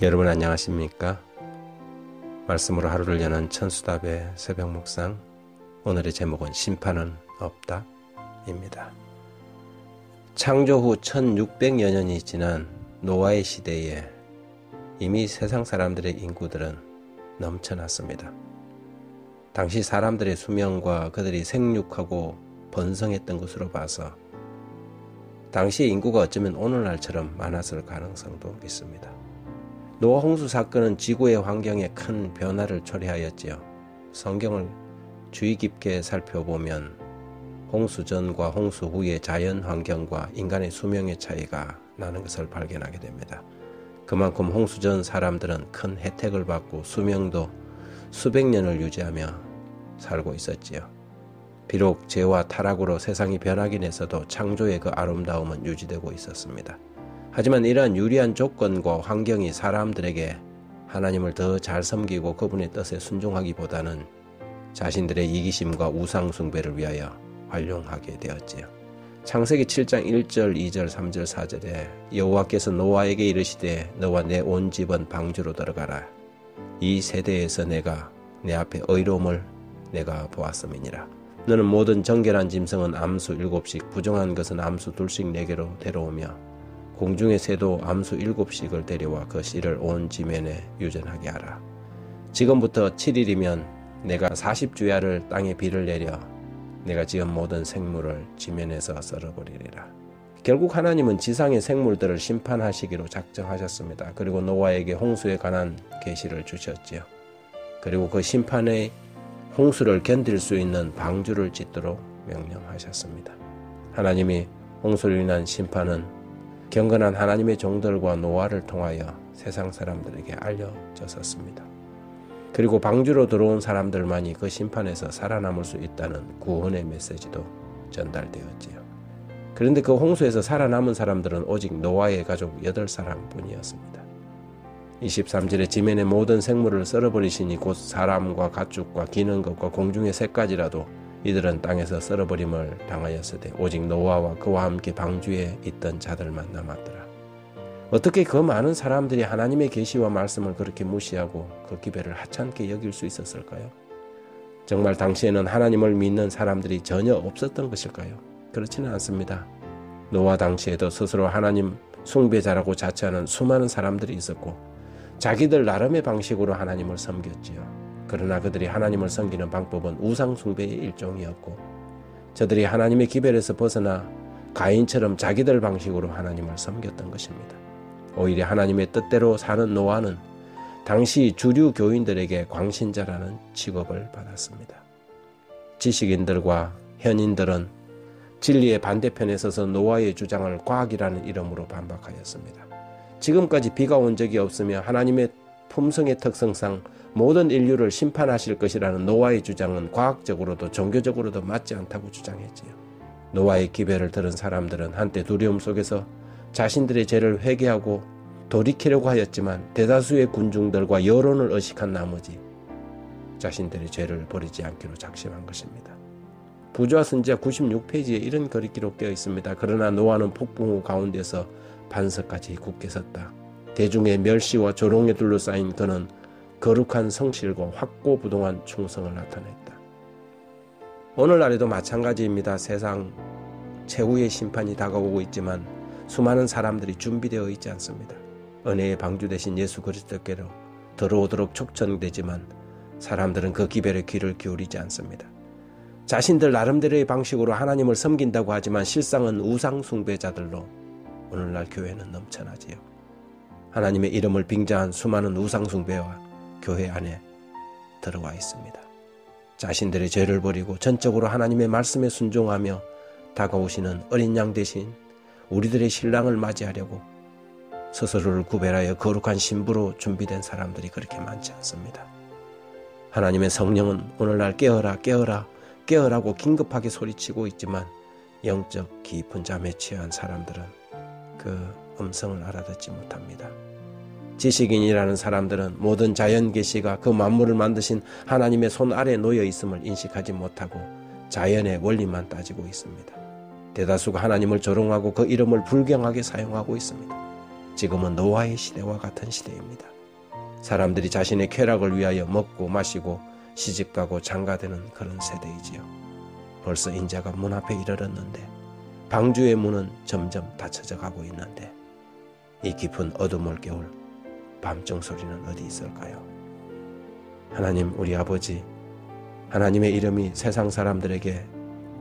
여러분 안녕하십니까? 말씀으로 하루를 여는 천수답의 새벽 묵상, 오늘의 제목은 심판은 없다 입니다. 창조 후 1600여 년이 지난 노아의 시대에 이미 세상 사람들의 인구들은 넘쳐났습니다. 당시 사람들의 수명과 그들이 생육하고 번성했던 것으로 봐서 당시 인구가 어쩌면 오늘날처럼 많았을 가능성도 있습니다. 노아 홍수 사건은 지구의 환경에 큰 변화를 초래하였지요. 성경을 주의 깊게 살펴보면 홍수 전과 홍수 후의 자연 환경과 인간의 수명의 차이가 나는 것을 발견하게 됩니다. 그만큼 홍수 전 사람들은 큰 혜택을 받고 수명도 수백 년을 유지하며 살고 있었지요. 비록 죄와 타락으로 세상이 변하긴 했어도 창조의 그 아름다움은 유지되고 있었습니다. 하지만 이러한 유리한 조건과 환경이 사람들에게 하나님을 더 잘 섬기고 그분의 뜻에 순종하기보다는 자신들의 이기심과 우상 숭배를 위하여 활용하게 되었지요. 창세기 7장 1절, 2절, 3절, 4절에 여호와께서 노아에게 이르시되 너와 내 온 집은 방주로 들어가라. 이 세대에서 내가 내 앞에 의로움을 내가 보았음이니라. 너는 모든 정결한 짐승은 암수 7씩, 부정한 것은 암수 2씩 내게로 데려오며 공중의 새도 암수 7씩을 데려와 그 씨를 온 지면에 유전하게 하라. 지금부터 7일이면 내가 40주야를 땅에 비를 내려 내가 지은 모든 생물을 지면에서 썰어버리리라. 결국 하나님은 지상의 생물들을 심판하시기로 작정하셨습니다. 그리고 노아에게 홍수에 관한 계시를 주셨지요. 그리고 그 심판의 홍수를 견딜 수 있는 방주를 짓도록 명령하셨습니다. 하나님이 홍수로 인한 심판은 경건한 하나님의 종들과 노아를 통하여 세상 사람들에게 알려졌었습니다. 그리고 방주로 들어온 사람들만이 그 심판에서 살아남을 수 있다는 구원의 메시지도 전달되었지요. 그런데 그 홍수에서 살아남은 사람들은 오직 노아의 가족 8사람 뿐이었습니다. 23절에 지면의 모든 생물을 썰어버리시니 곧 사람과 가축과 기는 것과 공중의 새까지라도 이들은 땅에서 썰어버림을 당하였으되 오직 노아와 그와 함께 방주에 있던 자들만 남았더라. 어떻게 그 많은 사람들이 하나님의 계시와 말씀을 그렇게 무시하고 그 기별을 하찮게 여길 수 있었을까요? 정말 당시에는 하나님을 믿는 사람들이 전혀 없었던 것일까요? 그렇지는 않습니다. 노아 당시에도 스스로 하나님 숭배자라고 자처하는 수많은 사람들이 있었고 자기들 나름의 방식으로 하나님을 섬겼지요. 그러나 그들이 하나님을 섬기는 방법은 우상 숭배의 일종이었고 저들이 하나님의 기별에서 벗어나 가인처럼 자기들 방식으로 하나님을 섬겼던 것입니다. 오히려 하나님의 뜻대로 사는 노아는 당시 주류 교인들에게 광신자라는 직업을 받았습니다. 지식인들과 현인들은 진리의 반대편에 서서 노아의 주장을 과학이라는 이름으로 반박하였습니다. 지금까지 비가 온 적이 없으며 하나님의 품성의 특성상 모든 인류를 심판하실 것이라는 노아의 주장은 과학적으로도 종교적으로도 맞지 않다고 주장했지요. 노아의 기별을 들은 사람들은 한때 두려움 속에서 자신들의 죄를 회개하고 돌이키려고 하였지만 대다수의 군중들과 여론을 의식한 나머지 자신들의 죄를 버리지 않기로 작심한 것입니다. 부조와 선지자 96페이지에 이런 글이 기록되어 있습니다. 그러나 노아는 폭풍 후 가운데서 반석까지 굳게 섰다. 대중의 멸시와 조롱에 둘러싸인 그는 거룩한 성실과 확고부동한 충성을 나타냈다. 오늘날에도 마찬가지입니다. 세상 최후의 심판이 다가오고 있지만 수많은 사람들이 준비되어 있지 않습니다. 은혜의 방주 되신 예수 그리스도께로 들어오도록 촉천되지만 사람들은 그 기별에 귀를 기울이지 않습니다. 자신들 나름대로의 방식으로 하나님을 섬긴다고 하지만 실상은 우상 숭배자들로 오늘날 교회는 넘쳐나지요. 하나님의 이름을 빙자한 수많은 우상 숭배와 교회 안에 들어와 있습니다. 자신들의 죄를 버리고 전적으로 하나님의 말씀에 순종하며 다가오시는 어린 양 대신 우리들의 신랑을 맞이하려고 스스로를 구별하여 거룩한 신부로 준비된 사람들이 그렇게 많지 않습니다. 하나님의 성령은 오늘날 깨어라 깨어라 깨어라고 긴급하게 소리치고 있지만 영적 깊은 잠에 취한 사람들은 그 음성을 알아듣지 못합니다. 지식인이라는 사람들은 모든 자연 계시가 그 만물을 만드신 하나님의 손 아래 놓여 있음을 인식하지 못하고 자연의 원리만 따지고 있습니다. 대다수가 하나님을 조롱하고 그 이름을 불경하게 사용하고 있습니다. 지금은 노아의 시대와 같은 시대입니다. 사람들이 자신의 쾌락을 위하여 먹고 마시고 시집가고 장가드는 그런 세대이지요. 벌써 인자가 문 앞에 이르렀는데 방주의 문은 점점 닫혀져 가고 있는데 이 깊은 어둠을 깨울 밤정 소리는 어디 있을까요? 하나님 우리 아버지, 하나님의 이름이 세상 사람들에게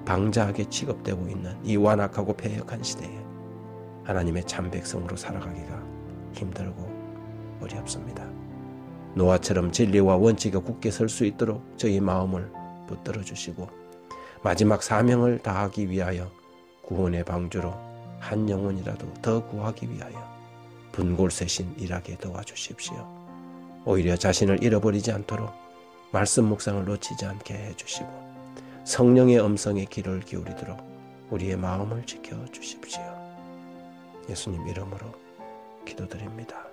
방자하게 취급되고 있는 이 완악하고 패역한 시대에 하나님의 참 백성으로 살아가기가 힘들고 어렵습니다. 노아처럼 진리와 원칙에 굳게 설 수 있도록 저희 마음을 붙들어 주시고 마지막 사명을 다하기 위하여 구원의 방주로 한 영혼이라도 더 구하기 위하여 분골쇄신 일하게 도와주십시오. 오히려 자신을 잃어버리지 않도록 말씀 묵상을 놓치지 않게 해주시고 성령의 음성에 귀를 기울이도록 우리의 마음을 지켜주십시오. 예수님 이름으로 기도드립니다.